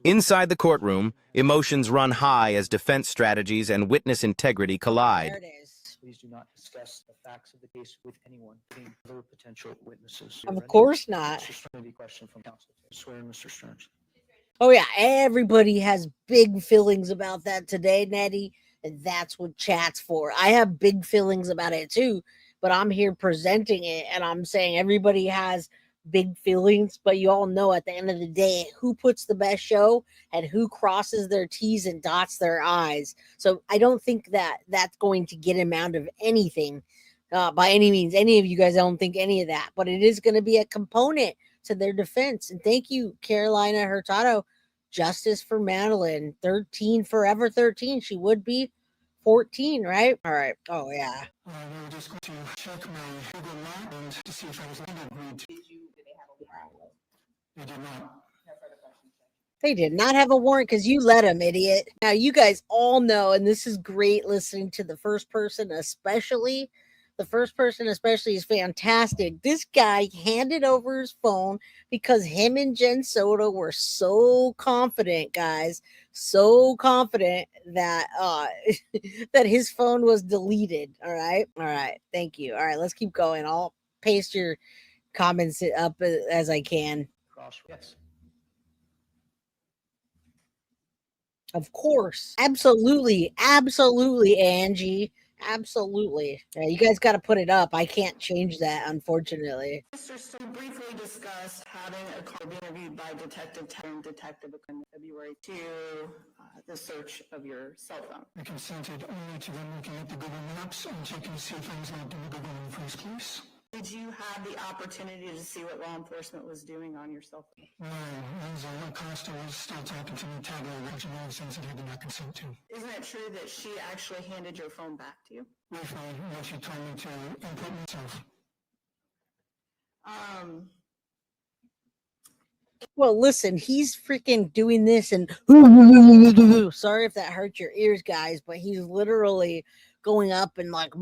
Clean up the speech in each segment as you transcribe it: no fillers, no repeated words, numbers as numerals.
Inside the courtroom, emotions run high as defense strategies and witness integrity collide. There it is. Please do not discuss the facts of the case with anyone, including other potential witnesses. Of course not. Mr. Stern, question from counsel. Swear, Mr. Stearns. Oh yeah, everybody has big feelings about that today, Nettie, and that's what chat's for. I have big feelings about it too, but I'm here presenting it, and I'm saying everybody has big feelings, but you all know at the end of the day who puts the best show and who crosses their T's and dots their I's. So I don't think that that's going to get him out of anything by any means. Any of you guys, I don't think any of that, but it is going to be a component to their defense. And thank you, Carolina Hurtado Justice, for Madeline. 13, forever 13. She would be 14, right? All right. Oh yeah. We're just going to check my Google Map and to see if I was agreed to. They did not. They did not have a warrant because you let them, idiot. Now, you guys all know, and this is great listening to the first person, especially. The first person, especially, is fantastic. This guy handed over his phone because him and Jen Soto were so confident, guys, so confident that that his phone was deleted. All right. Thank you. All right, let's keep going. I'll paste your comments up as I can. Yes. Of course. Absolutely, Angie. Absolutely. Yeah, you guys got to put it up. I can't change that, unfortunately. Mr. Stone briefly discussed having a call be interviewed by Detective in February to the search of your cell phone. I consented only to them looking at the Google Maps and checking to see if I was logged into Google in the first place. Did you have the opportunity to see what law enforcement was doing on your cell phone? No, as Costa was still talking to me, tablet, which in sense that I did not consent to. Isn't it true that she actually handed your phone back to you? Briefly, when she told me to input myself. Well, listen, he's freaking doing this and sorry if that hurt your ears, guys, but he's literally going up and like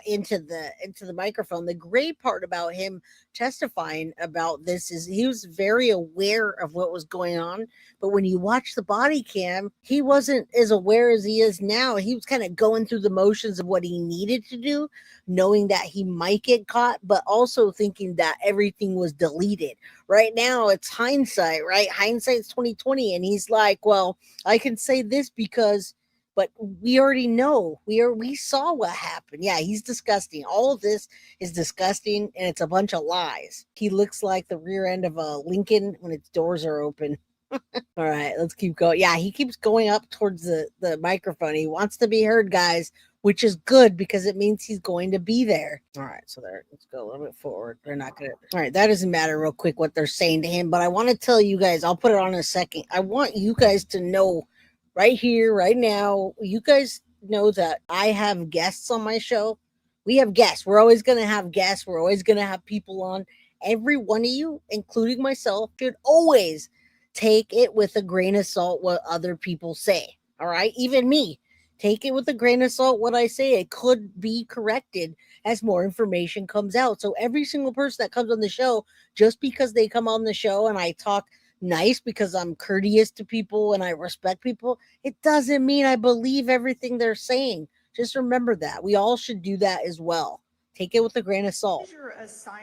into the microphone. The great part about him testifying about this is he was very aware of what was going on, but when you watch the body cam, he wasn't as aware as he is now. He was kind of going through the motions of what he needed to do, knowing that he might get caught, but also thinking that everything was deleted. Right now it's hindsight, right? Hindsight's 2020, and he's like, well, I can say this because but we already know. We saw what happened. Yeah, he's disgusting. All of this is disgusting, and it's a bunch of lies. He looks like the rear end of a Lincoln when its doors are open. All right, let's keep going. Yeah, he keeps going up towards the microphone. He wants to be heard, guys, which is good because it means he's going to be there. All right, so there. Let's go a little bit forward. They're not going to. All right, that doesn't matter real quick what they're saying to him, but I want to tell you guys, I'll put it on in a second. I want you guys to know right here, right now, you guys know that I have guests on my show. We have guests. We're always going to have guests. We're always going to have people on. Every one of you, including myself, should always take it with a grain of salt what other people say. All right? Even me. Take it with a grain of salt what I say. It could be corrected as more information comes out. So every single person that comes on the show, just because they come on the show and I talk nice because I'm courteous to people and I respect people, it doesn't mean I believe everything they're saying. Just remember that. We all should do that as well. Take it with a grain of salt.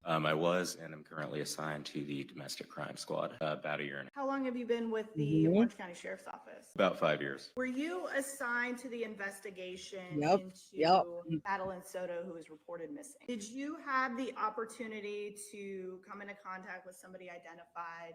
I was and am currently assigned to the domestic crime squad about a year and a half. How long have you been with the Orange County Sheriff's Office? About 5 years. Were you assigned to the investigation Yep. Madeline Soto, who was reported missing? Did you have the opportunity to come into contact with somebody identified?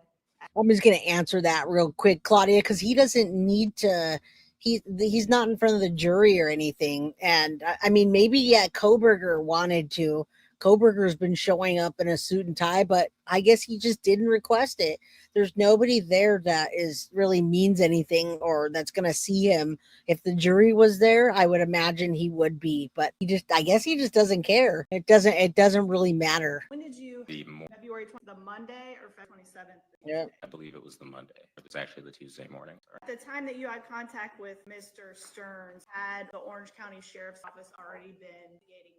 I'm just going to answer that real quick, Claudia, because he doesn't need to. He's not in front of the jury or anything. And I mean, maybe, Koberger wanted to. Koberger's been showing up in a suit and tie, but I guess he just didn't request it. There's nobody there that is really means anything or that's going to see him. If the jury was there, I would imagine he would be, but I guess he just doesn't care. It doesn't really matter. When did you, February 20th, the Monday or February 27th? Yeah, I believe it was the Monday. It was actually the Tuesday morning. At the time that you had contact with Mr. Stearns, had the Orange County Sheriff's Office already been investigating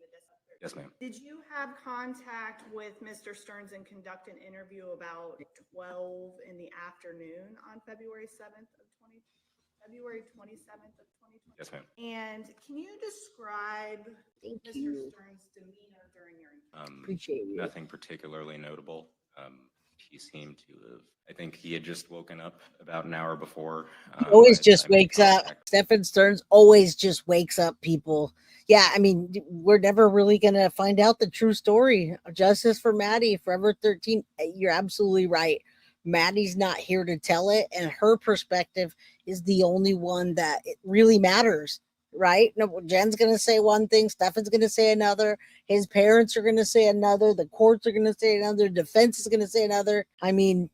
the Yes, ma'am. Did you have contact with Mr. Stearns and conduct an interview about 12 in the afternoon on February 27th of 2020? Yes, ma'am. And can you describe Thank Mr. you. Stearns' demeanor during your encounter? Appreciate you. Nothing particularly notable. He seemed to have, I think he had just woken up about an hour before. He always by the just time he wakes up. contacted- Stephan Stearns always just wakes up people. Yeah, I mean, we're never really going to find out the true story. Justice for Maddie, Forever 13. You're absolutely right. Maddie's not here to tell it, and her perspective is the only one that it really matters, right? No, Jen's going to say one thing, Stephan's going to say another, his parents are going to say another, the courts are going to say another, defense is going to say another. I mean,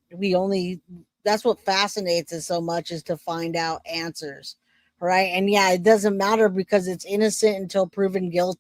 that's what fascinates us so much, is to find out answers, right? And yeah, it doesn't matter because it's innocent until proven guilty.